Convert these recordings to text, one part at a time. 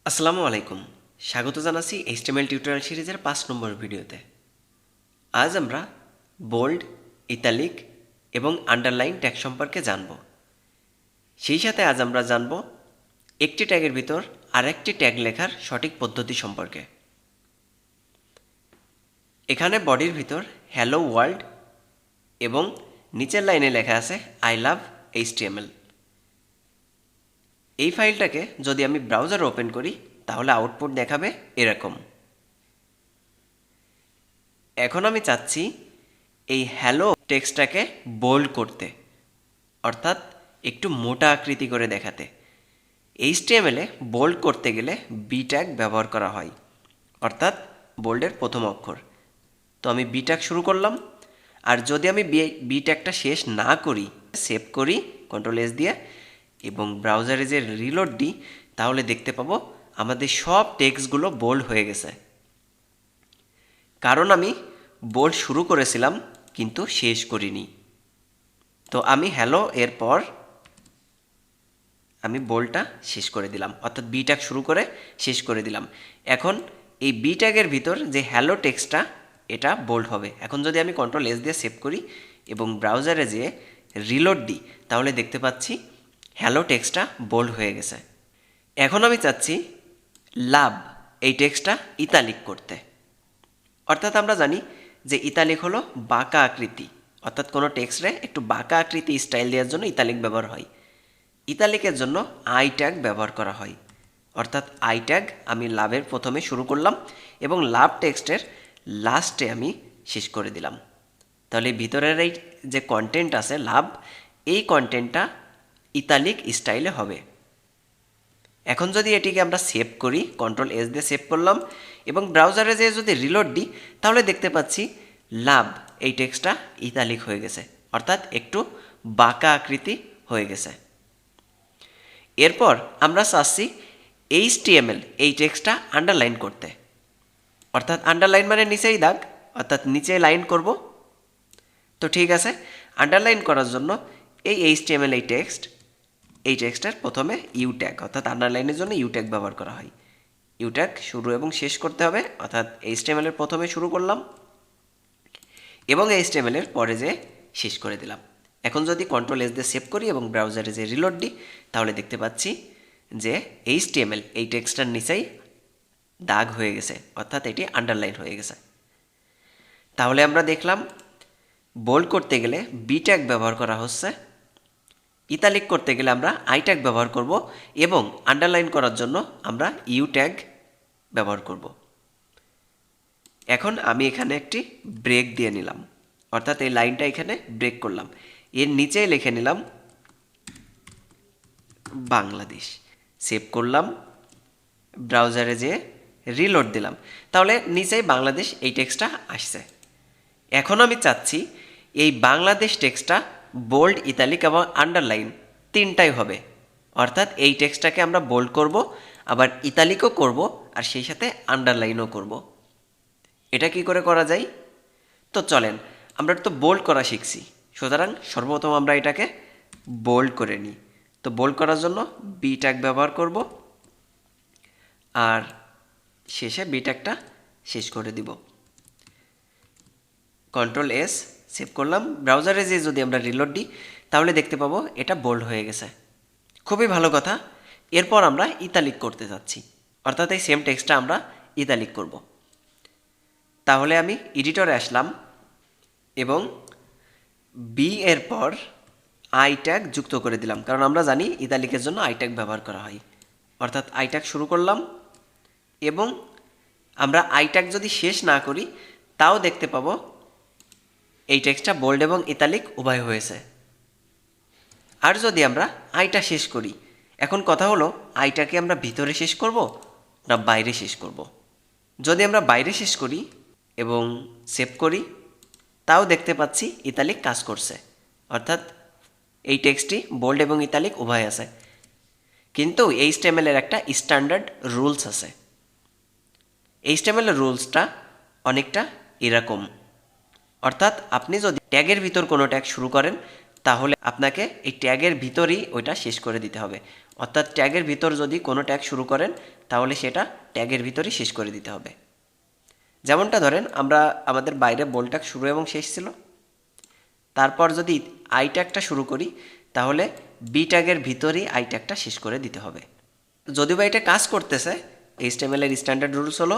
আসসালামু আলাইকুম, স্বাগত জানাচ্ছি এইচটিএমএল টিউটোরিয়াল সিরিজের 5 নম্বর ভিডিওতে। আজ আমরা বোল্ড, ইতালিক এবং আন্ডারলাইন ট্যাগ সম্পর্কে জানব। সেই সাথে আজ আমরা জানব একটি ট্যাগের ভিতর আরেকটি ট্যাগ লেখার সঠিক পদ্ধতি সম্পর্কে। এখানে বডির ভিতর হ্যালো ওয়ার্ল্ড এবং নিচের লাইনে লেখা আছে আই লাভ এইচটিএমএল। এই ফাইলটাকে যদি আমি ব্রাউজারে ওপেন করি তাহলে আউটপুট দেখাবে এরকম। এখন আমি চাচ্ছি এই হ্যালো টেক্সটটাকে বোল্ড করতে, অর্থাৎ একটু মোটা আকৃতি করে দেখাতে। এইচটিএমএলে বোল্ড করতে গেলে বি ট্যাগ ব্যবহার করা হয়, অর্থাৎ বোল্ডের প্রথম অক্ষর। তো আমি বি ট্যাগ শুরু করলাম, আর যদি আমি বি ট্যাগটা শেষ না করি, সেভ করি কন্ট্রোল-এস দিয়ে এবং ব্রাউজারে যে রিলোড দিই, তাহলে দেখতে পাবো আমাদের সব টেক্সটগুলো বোল্ড হয়ে গেছে। কারণ আমি বোল্ড শুরু করেছিলাম কিন্তু শেষ করিনি। তো আমি হ্যালো এরপর আমি বোল্ডটা শেষ করে দিলাম, অর্থাৎ বি ট্যাগ শুরু করে শেষ করে দিলাম। এখন এই বি ট্যাগের ভিতর যে হ্যালো টেক্সটটা, এটা বোল্ড হবে। এখন যদি আমি কন্ট্রোল-এস দিয়ে সেভ করি এবং ব্রাউজারে যেয়ে রিলোড দিই, তাহলে দেখতে পাচ্ছি হ্যালো টেক্সটটা বোল্ড হয়ে গেছে। এখন আমি চাচ্ছি লাভ এই টেক্সটটা ইতালিক করতে। অর্থাৎ আমরা জানি যে ইতালিক হলো বাঁকা আকৃতি, অর্থাৎ কোনো টেক্সটে একটু বাঁকা আকৃতি স্টাইল দেওয়ার জন্য ইতালিক ব্যবহার হয়। ইতালিকের জন্য আই ট্যাগ ব্যবহার করা হয়, অর্থাৎ আই ট্যাগ আমি লাভের প্রথমে শুরু করলাম এবং লাভ টেক্সটের লাস্টে আমি শেষ করে দিলাম। তাহলে ভিতরের এই যে কন্টেন্ট আছে লাভ, এই কন্টেন্টটা ইতালিক স্টাইলে হবে। এখন যদি এটিকে আমরা সেভ করি, কন্ট্রোল-এস দিয়ে সেভ করলাম এবং ব্রাউজারে যেয়ে যদি রিলোড দিই, তাহলে দেখতে পাচ্ছি লাভ এই টেক্সটটা ইতালিক হয়ে গেছে, অর্থাৎ একটু বাঁকা আকৃতি হয়ে গেছে। এরপর আমরা চাচ্ছি এইচটিএমএল এই টেক্সটটা আন্ডারলাইন করতে, অর্থাৎ আন্ডারলাইন মানে নিচেই দাগ, অর্থাৎ নিচে লাইন করব। তো ঠিক আছে, আন্ডারলাইন করার জন্য এই এইচটিএমএল এই টেক্সটের প্রথমে ইউ ট্যাগ, অর্থাৎ আন্ডারলাইনের জন্য ইউ ট্যাগ ব্যবহার করা হয়। ইউ ট্যাগ শুরু এবং শেষ করতে হবে, অর্থাৎ এইচটিএমএল এর প্রথমে শুরু করলাম এবং এইচটিএমএল এর পরে যে শেষ করে দিলাম। এখন যদি কন্ট্রোল-এস দিয়ে সেভ করি এবং ব্রাউজারে যে রিলোড দিই, তাহলে দেখতে পাচ্ছি যে এইচটিএমএল এই টেক্সটটার নিচেই দাগ হয়ে গেছে, অর্থাৎ এটি আন্ডারলাইন হয়ে গেছে। তাহলে আমরা দেখলাম বোল্ড করতে গেলে বি ট্যাগ ব্যবহার করা হচ্ছে, ইতালিক করতে গেলে আমরা আই ট্যাগ ব্যবহার করব এবং আন্ডারলাইন করার জন্য আমরা ইউ ট্যাগ ব্যবহার করব। এখন আমি এখানে একটি ব্রেক দিয়ে নিলাম, অর্থাৎ এই লাইনটা এখানে ব্রেক করলাম। এর নিচেই লিখে নিলাম বাংলাদেশ, সেভ করলাম, ব্রাউজারে যেয়ে রিলোড দিলাম, তাহলে নিচেই বাংলাদেশ এই টেক্সটটা আসছে। এখন আমি চাচ্ছি এই বাংলাদেশ টেক্সটটা বোল্ড, ইতালিক এবং আন্ডারলাইন তিনটাই হবে, অর্থাৎ এই টেক্সটটাকে আমরা বোল্ড করব, আবার ইতালিকও করব, আর সেই সাথে আন্ডারলাইনও করব। এটা কি করে করা যায়? তো চলেন, আমরা তো বোল্ড করা শিখছি, সুতরাং সর্বপ্রথম আমরা এটাকে বোল্ড করে নিই। তো বোল্ড করার জন্য বি ট্যাগ ব্যবহার করব আর শেষে বি ট্যাগটা শেষ করে দিব। কন্ট্রোল-এস সেভ করলাম, ব্রাউজারে যে যদি আমরা রিলোড দিই, তাহলে দেখতে পাবো এটা বোল্ড হয়ে গেছে। খুবই ভালো কথা। এরপর আমরা ইতালিক করতে যাচ্ছি, অর্থাৎ এই সেম টেক্সটটা আমরা ইতালিক করব। তাহলে আমি এডিটরে আসলাম এবং বি এর পর আই ট্যাগ যুক্ত করে দিলাম, কারণ আমরা জানি ইতালিকের জন্য আই ট্যাগ ব্যবহার করা হয়। অর্থাৎ আই ট্যাগ শুরু করলাম এবং আমরা আই ট্যাগ যদি শেষ না করি, তাও দেখতে পাবো এই টেক্সটটা বোল্ড এবং ইতালিক উভয় হয়েছে। আর যদি আমরা আইটা শেষ করি, এখন কথা হলো আইটাকে আমরা ভিতরে শেষ করব না বাইরে শেষ করব। যদি আমরা বাইরে শেষ করি এবং সেভ করি, তাও দেখতে পাচ্ছি ইতালিক কাজ করছে, অর্থাৎ এই টেক্সটটি বোল্ড এবং ইতালিক উভয় আছে। কিন্তু এইচটিএমএল এর একটা স্ট্যান্ডার্ড রুলস আছে। এইচটিএমএল এর রুলসটা অনেকটা এরকম, অর্থাৎ আপনি যদি ট্যাগের ভিতর কোনো ট্যাগ শুরু করেন, তাহলে আপনাকে এই ট্যাগের ভিতরই ওইটা শেষ করে দিতে হবে। অর্থাৎ ট্যাগের ভিতর যদি কোনো ট্যাগ শুরু করেন তাহলে সেটা ট্যাগের ভিতরই শেষ করে দিতে হবে। যেমনটা ধরেন আমরা আমাদের বাইরে বোল্ড ট্যাগ শুরু এবং শেষ ছিল, তারপর যদি আই ট্যাগটা শুরু করি তাহলে বি ট্যাগের ভিতরেই আই ট্যাগটা শেষ করে দিতে হবে। যদিও বা এটা কাজ করতেছে, HTML এর স্ট্যান্ডার্ড রুলস হলো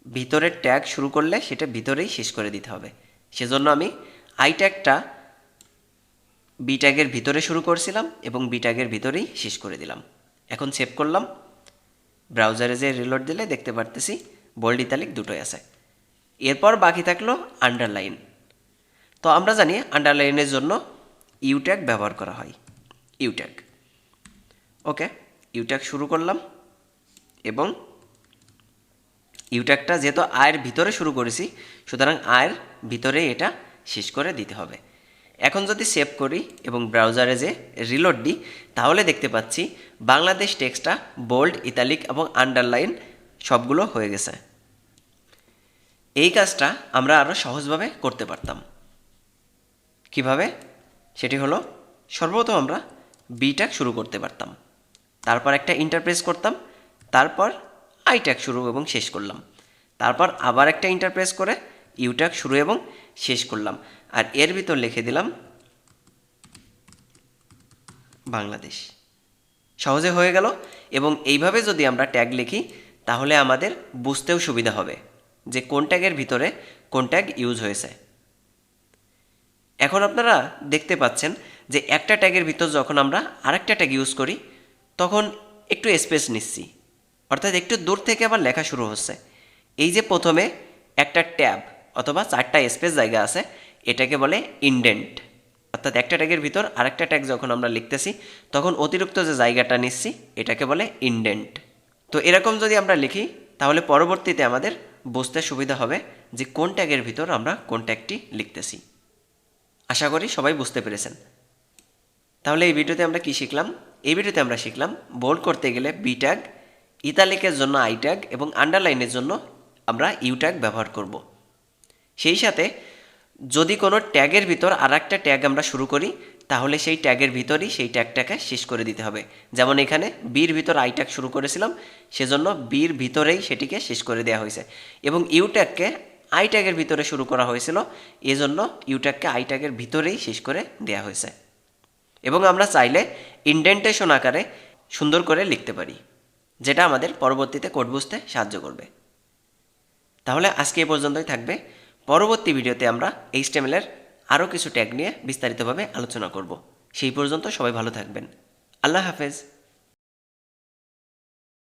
ভিতরের ট্যাগ শুরু করলে সেটা ভিতরেই শেষ করে দিতে হবে। সেজন্য আমি আই ট্যাগটা বি ট্যাগের ভিতরে শুরু করছিলাম এবং বি ট্যাগের ভিতরেই শেষ করে দিলাম। এখন সেভ করলাম, ব্রাউজারে যে রিলোড দিলে দেখতে পারতেছি বোল্ড ইতালিক দুটোই আছে। এরপর বাকি থাকলো আন্ডারলাইন। তো আমরা জানি আন্ডারলাইনের জন্য ইউ ট্যাগ ব্যবহার করা হয়, U tag. Okay, U tag শুরু করলাম এবং ইউ ট্যাগটা যেহেতু আয়ের ভিতরে শুরু করেছি সুতরাং আয়ের ভিতরে এটা শেষ করে দিতে হবে। এখন যদি সেভ করি এবং ব্রাউজারে যে রিলোড দিই তাহলে দেখতে পাচ্ছি বাংলাদেশ টেক্সটটা বোল্ড, ইতালিক এবং আন্ডারলাইন সবগুলো হয়ে গেছে। এই কাজটা আমরা আরও সহজভাবে করতে পারতাম। কিভাবে? সেটি হলো সর্বপ্রথম আমরা বি ট্যাগ শুরু করতে পারতাম, তারপর একটা ইন্টারপ্রেস করতাম, তারপর আই ট্যাগ শুরু এবং শেষ করলাম, তারপর আবার একটা ইন্টারপ্রেস করে ইউ ট্যাগ শুরু এবং শেষ করলাম, আর এর ভিতর লিখে দিলাম বাংলাদেশ। সহজে হয়ে গেল। এবং এইভাবে যদি আমরা ট্যাগ লিখি তাহলে আমাদের বুঝতেও সুবিধা হবে যে কোন ট্যাগের ভিতরে কোন ট্যাগ ইউজ হয়েছে। এখন আপনারা দেখতে পাচ্ছেন যে একটা ট্যাগের ভিতর যখন আমরা আরেকটা ট্যাগ ইউজ করি তখন একটু স্পেস নিচ্ছি, অর্থাৎ একটু দূর থেকে আবার লেখা শুরু হচ্ছে। এই যে প্রথমে একটা ট্যাব অথবা 4টা স্পেস জায়গা আছে এটাকে বলে ইনডেন্ট। অর্থাৎ একটা ট্যাগের ভিতর আরেকটা ট্যাগ যখন আমরা লিখতেছি তখন অতিরিক্ত যে জায়গাটা নিচ্ছি এটাকে বলে ইনডেন্ট। তো এরকম যদি আমরা লিখি তাহলে পরবর্তীতে আমাদের বুঝতে সুবিধা হবে যে কোন ট্যাগের ভিতর আমরা কোন ট্যাগটি লিখতেছি। আশা করি সবাই বুঝতে পেরেছেন। তাহলে এই ভিডিওতে আমরা কি শিখলাম? এই ভিডিওতে আমরা শিখলাম বোল্ড করতে গেলে বি ট্যাগ, ইতালিকের জন্য আই ট্যাগ এবং আন্ডারলাইনের জন্য আমরা ইউ ট্যাগ ব্যবহার করব। সেই সাথে যদি কোনো ট্যাগের ভিতর আর একটা ট্যাগ আমরা শুরু করি তাহলে সেই ট্যাগের ভিতরই সেই ট্যাগটাকে শেষ করে দিতে হবে। যেমন এখানে বির ভিতর আই ট্যাগ শুরু করেছিলাম, সেজন্য বির ভিতরেই সেটিকে শেষ করে দেওয়া হয়েছে। এবং ইউ ট্যাগকে আই ট্যাগের ভিতরে শুরু করা হয়েছিল, এজন্য ইউ ট্যাগকে আই ট্যাগের ভিতরেই শেষ করে দেওয়া হয়েছে। এবং আমরা চাইলে ইনডেন্টেশন আকারে সুন্দর করে লিখতে পারি, যেটা আমাদের পরবর্তীতে কোড বুঝতে সাহায্য করবে। তাহলে আজকে এ পর্যন্তই থাকবে। পরবর্তী ভিডিওতে আমরা HTML এর আরও কিছু ট্যাগ নিয়ে বিস্তারিতভাবে আলোচনা করব। সেই পর্যন্ত সবাই ভালো থাকবেন। আল্লাহ হাফেজ।